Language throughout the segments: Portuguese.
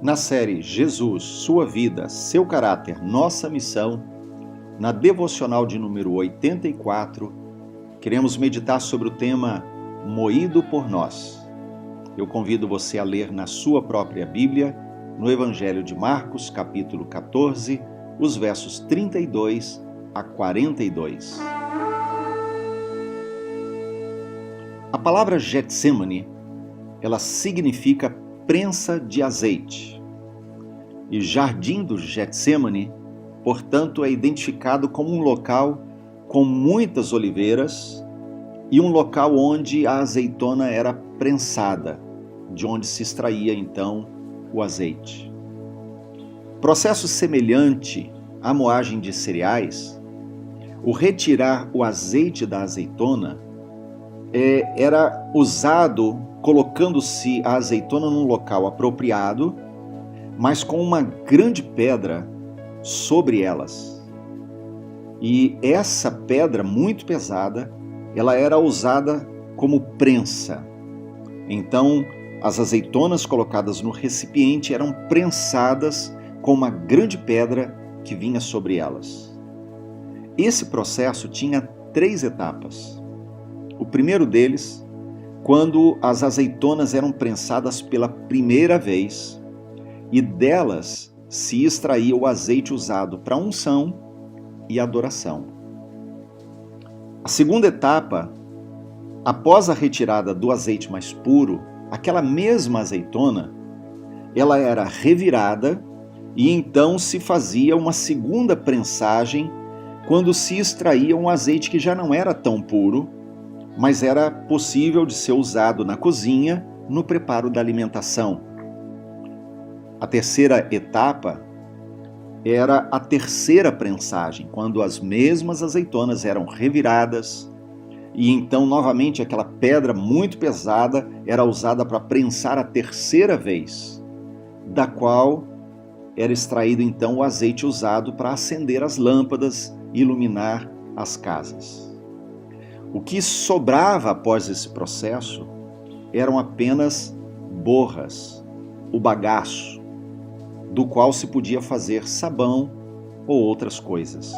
Na série Jesus, Sua Vida, Seu Caráter, Nossa Missão, na devocional de número 84, queremos meditar sobre o tema Moído por Nós. Eu convido você a ler na sua própria Bíblia, no Evangelho de Marcos, capítulo 14, os versos 32 a 42. A palavra Getsemane, ela significa prensa de azeite. E Jardim do Getsemane, portanto, é identificado como um local com muitas oliveiras e um local onde a azeitona era prensada, de onde se extraía então o azeite. Processo semelhante à moagem de cereais, o retirar o azeite da azeitona era usado colocando-se a azeitona num local apropriado, mas com uma grande pedra sobre elas. E essa pedra muito pesada, ela era usada como prensa. Então, as azeitonas colocadas no recipiente eram prensadas com uma grande pedra que vinha sobre elas. Esse processo tinha 3 etapas. O primeiro deles, quando as azeitonas eram prensadas pela primeira vez e delas se extraía o azeite usado para unção e adoração. A segunda etapa, após a retirada do azeite mais puro, aquela mesma azeitona, ela era revirada e então se fazia uma segunda prensagem quando se extraía um azeite que já não era tão puro, mas era possível de ser usado na cozinha, no preparo da alimentação. A terceira etapa era a terceira prensagem, quando as mesmas azeitonas eram reviradas e então novamente aquela pedra muito pesada era usada para prensar a terceira vez, da qual era extraído então o azeite usado para acender as lâmpadas e iluminar as casas. O que sobrava após esse processo eram apenas borras, o bagaço, do qual se podia fazer sabão ou outras coisas.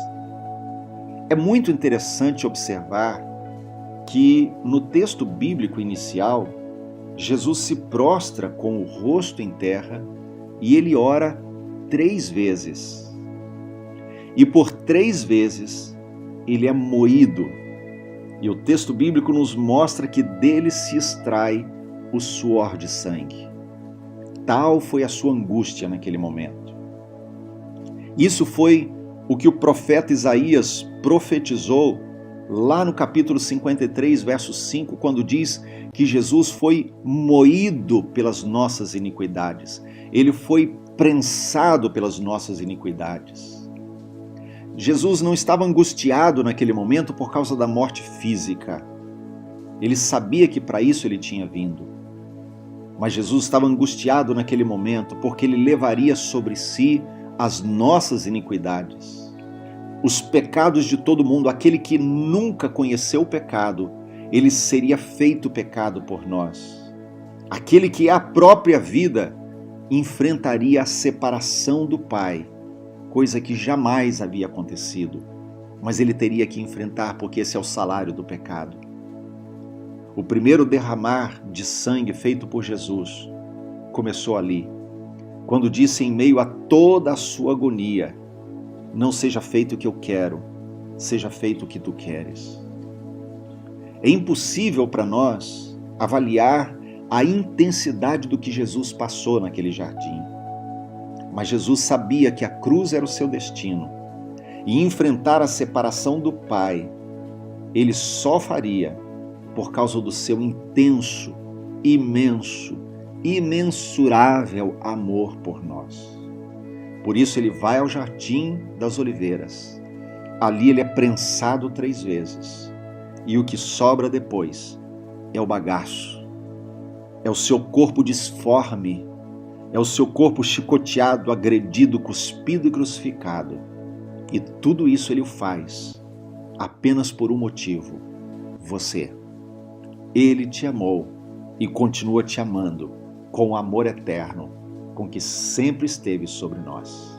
É muito interessante observar que no texto bíblico inicial, Jesus se prostra com o rosto em terra e ele ora 3 vezes. E por 3 vezes ele é moído. E o texto bíblico nos mostra que dele se extrai o suor de sangue. Tal foi a sua angústia naquele momento. Isso foi o que o profeta Isaías profetizou lá no capítulo 53, verso 5, quando diz que Jesus foi moído pelas nossas iniquidades. Ele foi prensado pelas nossas iniquidades. Jesus não estava angustiado naquele momento por causa da morte física. Ele sabia que para isso ele tinha vindo. Mas Jesus estava angustiado naquele momento porque ele levaria sobre si as nossas iniquidades. Os pecados de todo mundo, aquele que nunca conheceu o pecado, ele seria feito pecado por nós. Aquele que é a própria vida enfrentaria a separação do Pai, coisa que jamais havia acontecido, mas ele teria que enfrentar porque esse é o salário do pecado. O primeiro derramar de sangue feito por Jesus começou ali, quando disse em meio a toda a sua agonia: não seja feito o que eu quero, seja feito o que tu queres. É impossível para nós avaliar a intensidade do que Jesus passou naquele jardim. Mas Jesus sabia que a cruz era o seu destino e enfrentar a separação do Pai, ele só faria por causa do seu intenso, imenso, imensurável amor por nós. Por isso ele vai ao Jardim das Oliveiras. Ali ele é prensado 3 vezes e o que sobra depois é o bagaço, é o seu corpo disforme, é o seu corpo chicoteado, agredido, cuspido e crucificado. E tudo isso ele o faz apenas por um motivo: você. Ele te amou e continua te amando com amor eterno, com que sempre esteve sobre nós.